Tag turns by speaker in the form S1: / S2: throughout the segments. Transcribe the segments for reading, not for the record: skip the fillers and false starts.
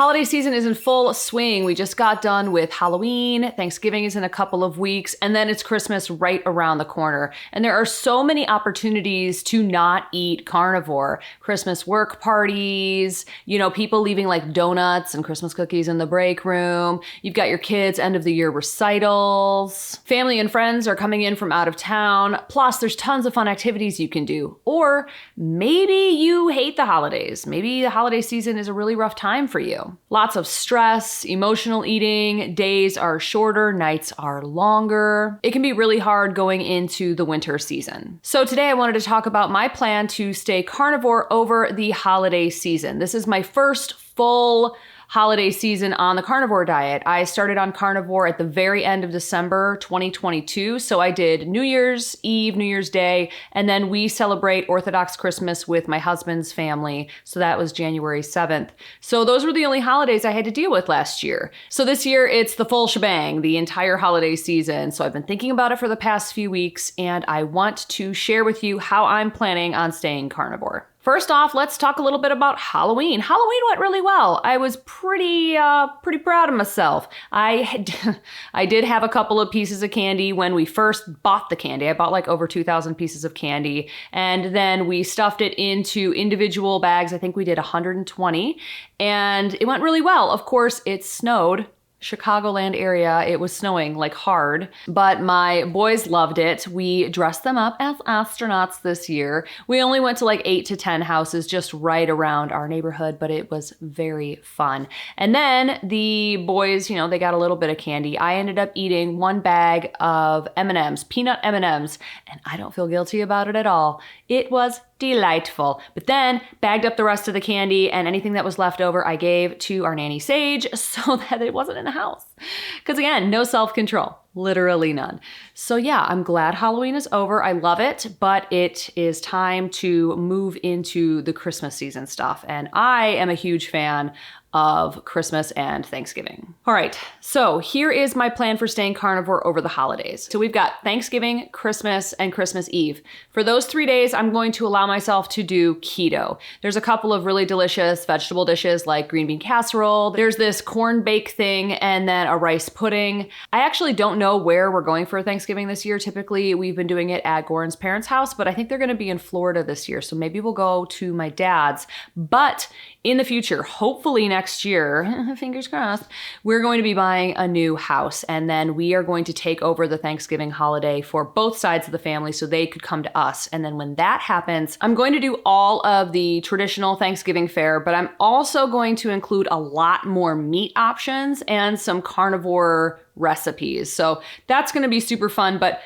S1: Holiday season is in full swing. We just got done with Halloween. Thanksgiving is in a couple of weeks, and then it's Christmas right around the corner. And there are so many opportunities to not eat carnivore. Christmas work parties, people leaving like donuts and Christmas cookies in the break room. You've got your kids' end of the year recitals. Family and friends are coming in from out of town. Plus, there's tons of fun activities you can do. Or maybe you hate the holidays. Maybe the holiday season is a really rough time for you. Lots of stress, emotional eating, days are shorter, nights are longer. It can be really hard going into the winter season. So today I wanted to talk about my plan to stay carnivore over the holiday season. This is my first full holiday season on the carnivore diet. I started on carnivore at the very end of December 2022. So I did New Year's Eve, New Year's Day, and then we celebrate Orthodox Christmas with my husband's family. So that was January 7th. So those were the only holidays I had to deal with last year. So this year it's the full shebang, the entire holiday season. So I've been thinking about it for the past few weeks, and I want to share with you how I'm planning on staying carnivore. First off, let's talk a little bit about Halloween. Halloween went really well. I was pretty proud of myself. I did have a couple of pieces of candy when we first bought the candy. I bought like over 2,000 pieces of candy, and then we stuffed it into individual bags. I think we did 120, and it went really well. Of course, it snowed. Chicagoland area, it was snowing like hard, but my boys loved it. We dressed them up as astronauts this year. We only went to like 8 to 10 houses just right around our neighborhood, but it was very fun. And then the boys, they got a little bit of candy. I ended up eating one bag of M&Ms, peanut M&Ms, and I don't feel guilty about it at all. It was delightful. But then bagged up the rest of the candy, and anything that was left over I gave to our nanny Sage so that it wasn't in the house. Because again, no self-control, literally none. So yeah, I'm glad Halloween is over. I love it, but it is time to move into the Christmas season stuff. And I am a huge fan of Christmas and Thanksgiving. All right, so here is my plan for staying carnivore over the holidays. So we've got Thanksgiving, Christmas, and Christmas Eve. For those 3 days, I'm going to allow myself to do keto. There's a couple of really delicious vegetable dishes like green bean casserole. There's this corn bake thing, and then a rice pudding. I actually don't know where we're going for Thanksgiving this year. Typically, we've been doing it at Goran's parents' house, but I think they're gonna be in Florida this year, so maybe we'll go to my dad's. But in the future, hopefully next year, fingers crossed, we're going to be buying a new house, and then we are going to take over the Thanksgiving holiday for both sides of the family so they could come to us. And then when that happens, I'm going to do all of the traditional Thanksgiving fare, but I'm also going to include a lot more meat options and some carnivore recipes. So that's going to be super fun, but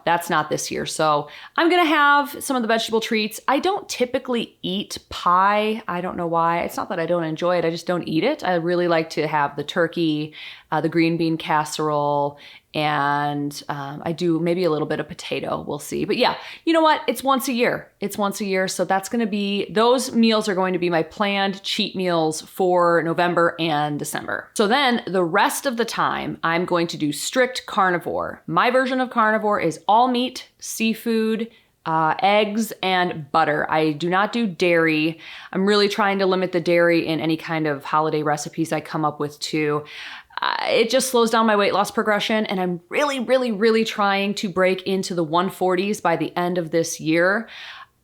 S1: that's not this year. So I'm going to have some of the vegetable treats. I don't typically eat pie. I don't know why. It's not that I don't enjoy it. I just don't eat it. I really like to have the turkey, the green bean casserole, and I do maybe a little bit of potato. We'll see. But yeah, you know what? It's once a year. It's once a year. So those meals are going to be my planned cheat meals for November and December. So then the rest of the time, I'm going to do strict carnivore. My version of carnivore is all meat, seafood, eggs, and butter. I do not do dairy. I'm really trying to limit the dairy in any kind of holiday recipes I come up with too. It just slows down my weight loss progression, and I'm really, really, really trying to break into the 140s by the end of this year.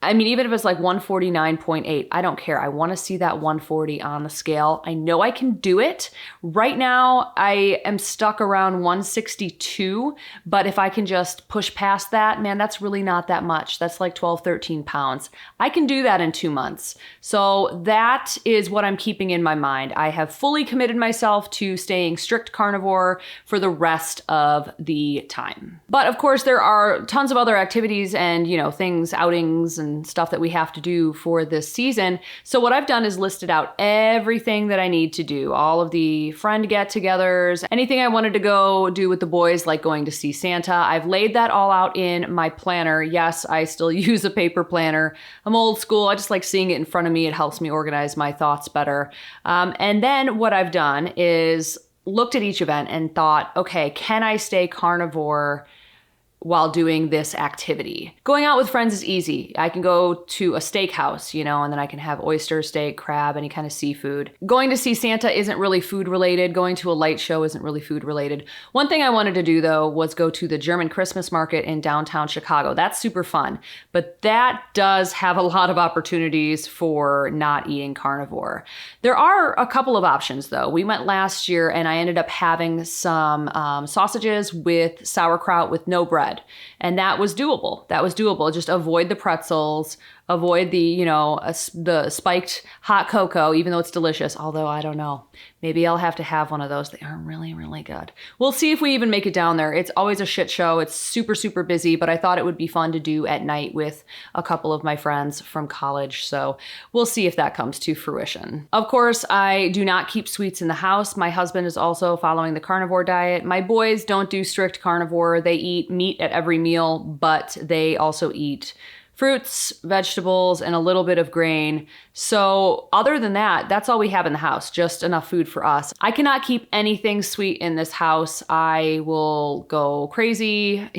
S1: I mean, even if it's like 149.8, I don't care. I want to see that 140 on the scale. I know I can do it. Right now, I am stuck around 162, but if I can just push past that, man, that's really not that much. That's like 12, 13 pounds. I can do that in 2 months. So that is what I'm keeping in my mind. I have fully committed myself to staying strict carnivore for the rest of the time. But of course, there are tons of other activities and, things, outings, and stuff that we have to do for this season. So what I've done is listed out everything that I need to do, all of the friend get-togethers, anything I wanted to go do with the boys, like going to see Santa. I've laid that all out in my planner. Yes, I still use a paper planner. I'm old school. I just like seeing it in front of me. It helps me organize my thoughts better. And then what I've done is looked at each event and thought, okay, can I stay carnivore while doing this activity. Going out with friends is easy. I can go to a steakhouse, and then I can have oyster, steak, crab, any kind of seafood. Going to see Santa isn't really food related. Going to a light show isn't really food related. One thing I wanted to do though was go to the German Christmas market in downtown Chicago. That's super fun, but that does have a lot of opportunities for not eating carnivore. There are a couple of options though. We went last year and I ended up having some sausages with sauerkraut with no bread. And that was doable. Just avoid the pretzels, avoid the spiked hot cocoa, even though it's delicious. Although I don't know, maybe I'll have to have one of those. They are really, really good. We'll see if we even make it down there. It's always a shit show. It's super, super busy, but I thought it would be fun to do at night with a couple of my friends from college. So we'll see if that comes to fruition. Of course, I do not keep sweets in the house. My husband is also following the carnivore diet. My boys don't do strict carnivore. They eat meat at every meal, but they also eat fruits, vegetables, and a little bit of grain. So other than that, that's all we have in the house, just enough food for us. I cannot keep anything sweet in this house. I will go crazy.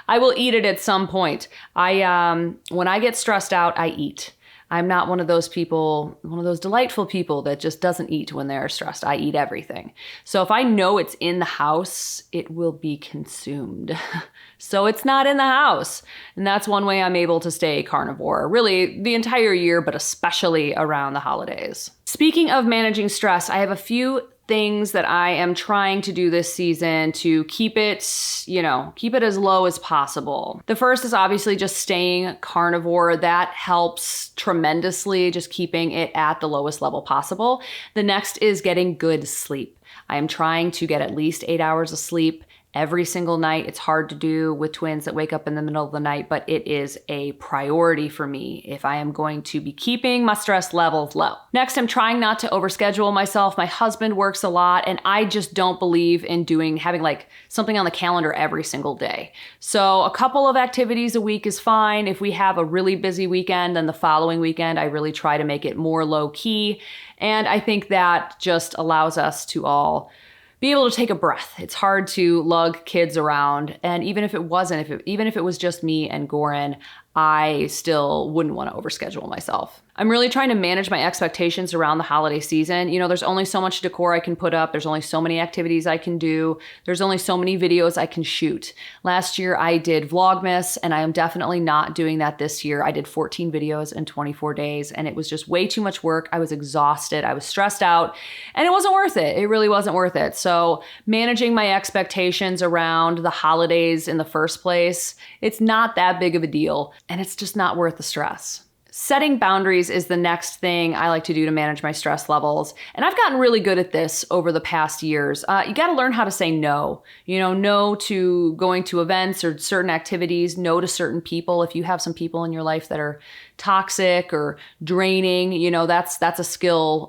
S1: I will eat it at some point. When I get stressed out, I eat. I'm not one of those people, one of those delightful people that just doesn't eat when they're stressed. I eat everything. So if I know it's in the house, it will be consumed. So it's not in the house. And that's one way I'm able to stay carnivore, really the entire year, but especially around the holidays. Speaking of managing stress, I have a few things that I am trying to do this season to keep it as low as possible. The first is obviously just staying carnivore. That helps tremendously, just keeping it at the lowest level possible. The next is getting good sleep. I am trying to get at least 8 hours of sleep every single night. It's hard to do with twins that wake up in the middle of the night, but it is a priority for me if I am going to be keeping my stress levels low. Next, I'm trying not to overschedule myself. My husband works a lot and I just don't believe in having like something on the calendar every single day. So a couple of activities a week is fine. If we have a really busy weekend, then the following weekend, I really try to make it more low key. And I think that just allows us to all be able to take a breath. It's hard to lug kids around. And even if it was just me and Goran, I still wouldn't want to overschedule myself. I'm really trying to manage my expectations around the holiday season. There's only so much decor I can put up. There's only so many activities I can do. There's only so many videos I can shoot. Last year I did Vlogmas and I am definitely not doing that this year. I did 14 videos in 24 days and it was just way too much work. I was exhausted. I was stressed out and it wasn't worth it. It really wasn't worth it. So managing my expectations around the holidays in the first place, it's not that big of a deal. And it's just not worth the stress. Setting boundaries is the next thing I like to do to manage my stress levels. And I've gotten really good at this over the past years. You got to learn how to say no. No to going to events or certain activities, no to certain people. If you have some people in your life that are toxic or draining, that's a skill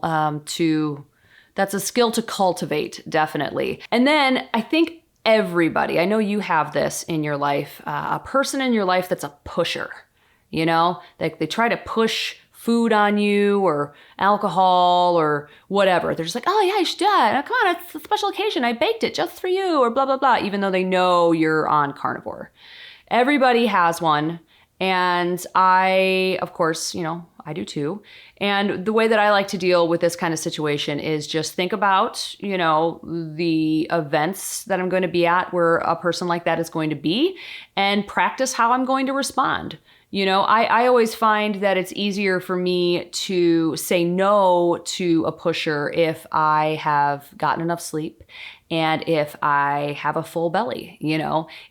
S1: to cultivate, definitely. And then I think everybody, I know you have this in your life, a person in your life that's a pusher, they try to push food on you or alcohol or whatever. They're just like, oh yeah, you should do that. Come on, it's a special occasion. I baked it just for you or blah, blah, blah, even though they know you're on carnivore. Everybody has one. And I, of course, I do too. And the way that I like to deal with this kind of situation is just think about, the events that I'm going to be at where a person like that is going to be and practice how I'm going to respond. I always find that it's easier for me to say no to a pusher if I have gotten enough sleep and if I have a full belly.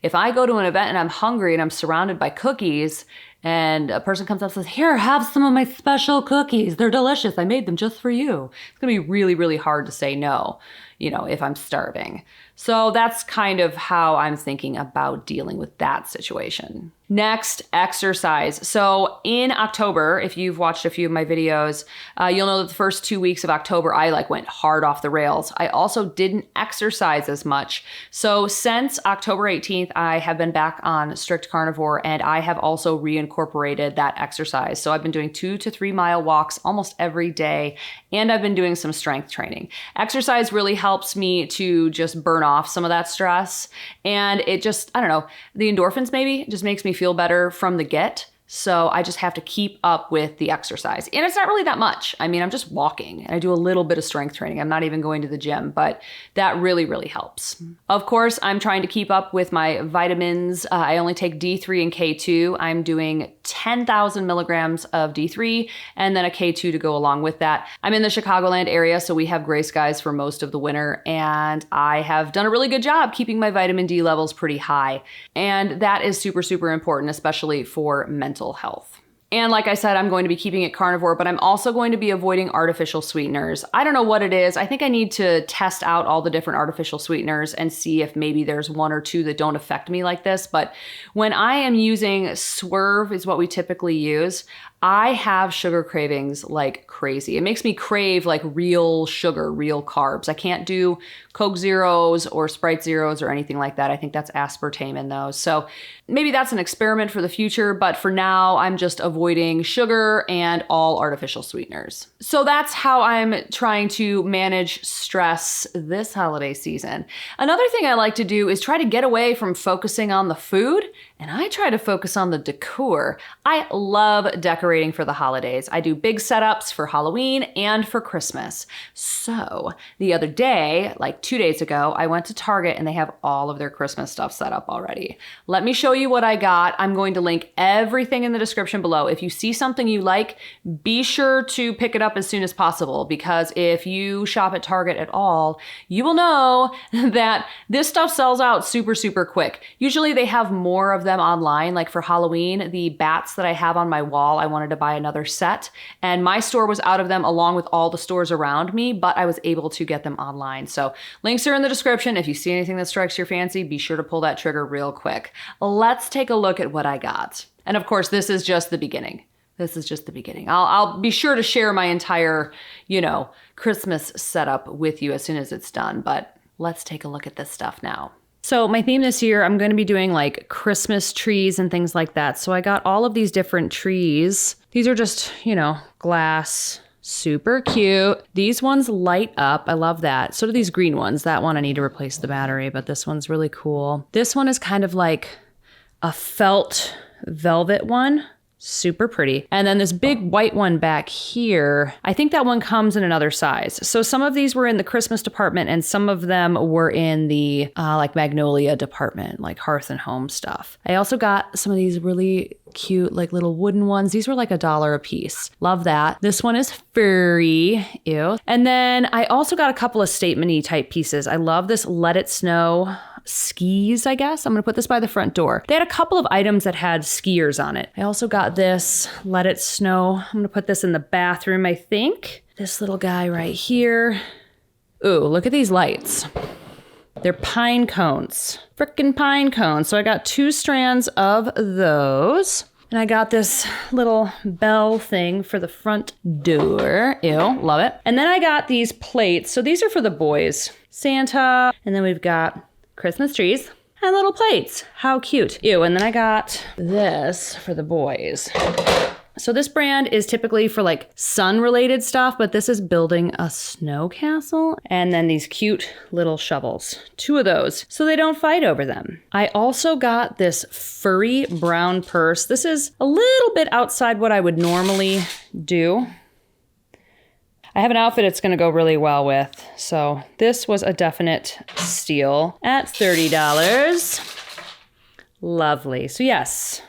S1: If I go to an event and I'm hungry and I'm surrounded by cookies and a person comes up and says, here, have some of my special cookies. They're delicious. I made them just for you. It's going to be really, really hard to say no, if I'm starving. So that's kind of how I'm thinking about dealing with that situation. Next, exercise. So in October, if you've watched a few of my videos, you'll know that the first 2 weeks of October, I went hard off the rails. I also didn't exercise as much. So since October 18th, I have been back on strict carnivore, and I have also reincorporated that exercise. So I've been doing 2 to 3 mile walks almost every day, and I've been doing some strength training. Exercise really helps me to just burn off some of that stress. And it just, I don't know, the endorphins maybe just makes me feel better from the get. So I just have to keep up with the exercise. And it's not really that much. I mean, I'm just walking and I do a little bit of strength training. I'm not even going to the gym, but that really, really helps. Of course, I'm trying to keep up with my vitamins. I only take D3 and K2. I'm doing 10,000 milligrams of D3 and then a K2 to go along with that. I'm in the Chicagoland area, so we have gray skies for most of the winter, and I have done a really good job keeping my vitamin D levels pretty high. And that is super, super important, especially for mental health. And like I said, I'm going to be keeping it carnivore, but I'm also going to be avoiding artificial sweeteners. I don't know what it is. I think I need to test out all the different artificial sweeteners and see if maybe there's 1 or 2 that don't affect me like this. But when I am using Swerve, is what we typically use, I have sugar cravings like crazy. It makes me crave real sugar, real carbs. I can't do Coke Zeros or Sprite Zeros or anything like that. I think that's aspartame in those. So maybe that's an experiment for the future, but for now, I'm just avoiding sugar and all artificial sweeteners. So that's how I'm trying to manage stress this holiday season. Another thing I like to do is try to get away from focusing on the food, and I try to focus on the decor. I love decorating for the holidays. I do big setups for Halloween and for Christmas. So the other day, 2 days ago, I went to Target and they have all of their Christmas stuff set up already. Let me show you what I got. I'm going to link everything in the description below. If you see something you like, be sure to pick it up as soon as possible, because if you shop at Target at all, you will know that this stuff sells out super, super quick. Usually they have more of them online. Like for Halloween, the bats that I have on my wall, I wanted to buy another set, and my store was out of them along with all the stores around me, but I was able to get them online. So links are in the description. If you see anything that strikes your fancy, be sure to pull that trigger real quick. Let's take a look at what I got. And of course, this is just the beginning. This is just the beginning. I'll be sure to share my entire, Christmas setup with you as soon as it's done, but let's take a look at this stuff now. So my theme this year, I'm going to be doing Christmas trees and things like that. So I got all of these different trees. These are just, glass, super cute. These ones light up. I love that. So do these green ones. That one I need to replace the battery, but this one's really cool. This one is kind of like a felt velvet one. Super pretty. And then this big white one back here, I think that one comes in another size. So some of these were in the Christmas department and some of them were in the magnolia department, like hearth and home stuff. I also got some of these really cute little wooden ones. These were $1 a piece. Love that. This one is furry. Ew. And then I also got a couple of statement-y type pieces. I love this Let It Snow skis, I guess. I'm going to put this by the front door. They had a couple of items that had skiers on it. I also got this Let It Snow. I'm going to put this in the bathroom, I think. This little guy right here. Ooh, look at these lights. They're pine cones. Frickin' pine cones. So I got 2 strands of those. And I got this little bell thing for the front door. Ew, love it. And then I got these plates. So these are for the boys. Santa. And then we've got Christmas trees and little plates. How cute. Ew, and then I got this for the boys. So this brand is typically for sun-related stuff, but this is building a snow castle. And then these cute little shovels. 2 of those, so they don't fight over them. I also got this furry brown purse. This is a little bit outside what I would normally do. I have an outfit it's going to go really well with. So this was a definite steal at $30. Lovely. So yes,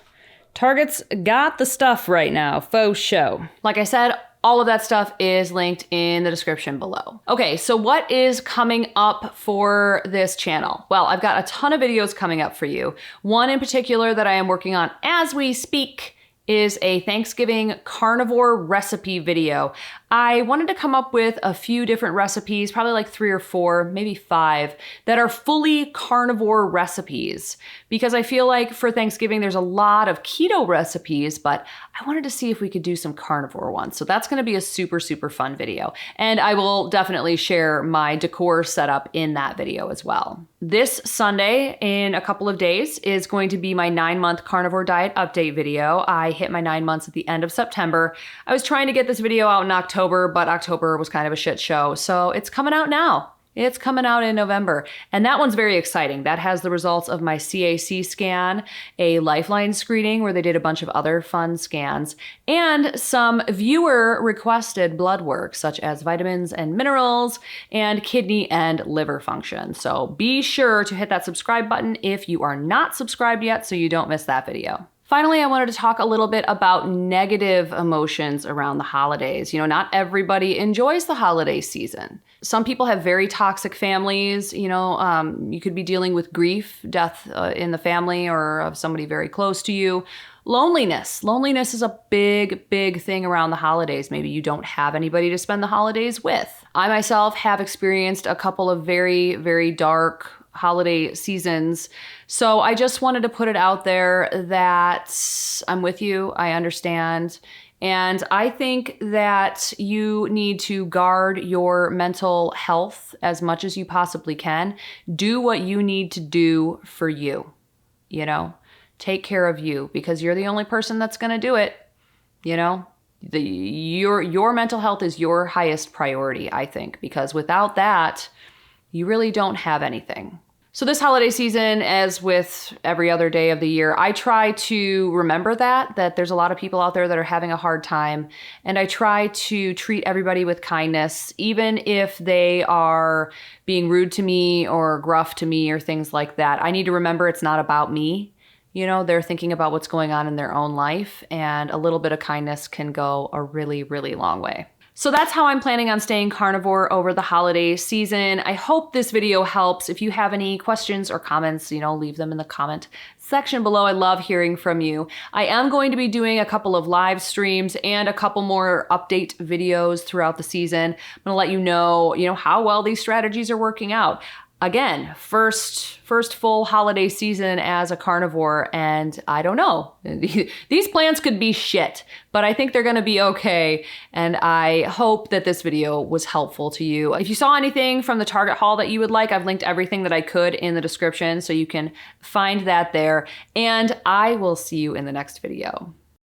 S1: Target's got the stuff right now, faux show. Like I said, all of that stuff is linked in the description below. Okay, so what is coming up for this channel? Well, I've got a ton of videos coming up for you. One in particular that I am working on as we speak is a Thanksgiving carnivore recipe video. I wanted to come up with a few different recipes, probably like 3 or 4, maybe 5, that are fully carnivore recipes. Because I feel like for Thanksgiving, there's a lot of keto recipes, but I wanted to see if we could do some carnivore ones. So that's gonna be a super, super fun video. And I will definitely share my decor setup in that video as well. This Sunday, in a couple of days, is going to be my 9-month carnivore diet update video. I hit my 9 months at the end of September. I was trying to get this video out in October, but October was kind of a shit show. So it's coming out now. It's coming out in November. And that one's very exciting. That has the results of my CAC scan, a Lifeline screening where they did a bunch of other fun scans, and some viewer requested blood work, such as vitamins and minerals and kidney and liver function. So be sure to hit that subscribe button if you are not subscribed yet so you don't miss that video. Finally, I wanted to talk a little bit about negative emotions around the holidays. You know, not everybody enjoys the holiday season. Some people have very toxic families. You know, you could be dealing with grief, death in the family or of somebody very close to you. Loneliness. Loneliness is a big, big thing around the holidays. Maybe you don't have anybody to spend the holidays with. I myself have experienced a couple of very, very dark holiday seasons. So I just wanted to put it out there that I'm with you. I understand. And I think that you need to guard your mental health as much as you possibly can. Do what you need to do for you. You know, take care of you because you're the only person that's going to do it. You know, your mental health is your highest priority, I think, because without that, you really don't have anything. So this holiday season, as with every other day of the year, I try to remember that there's a lot of people out there that are having a hard time. And I try to treat everybody with kindness, even if they are being rude to me or gruff to me or things like that. I need to remember it's not about me. You know, they're thinking about what's going on in their own life, and a little bit of kindness can go a really, really long way. So that's how I'm planning on staying carnivore over the holiday season. I hope this video helps. If you have any questions or comments, you know, leave them in the comment section below. I love hearing from you. I am going to be doing a couple of live streams and a couple more update videos throughout the season. I'm gonna let you know, how well these strategies are working out. Again, first full holiday season as a carnivore, and I don't know. These plans could be shit, but I think they're gonna be okay, and I hope that this video was helpful to you. If you saw anything from the Target haul that you would like, I've linked everything that I could in the description, so you can find that there, and I will see you in the next video.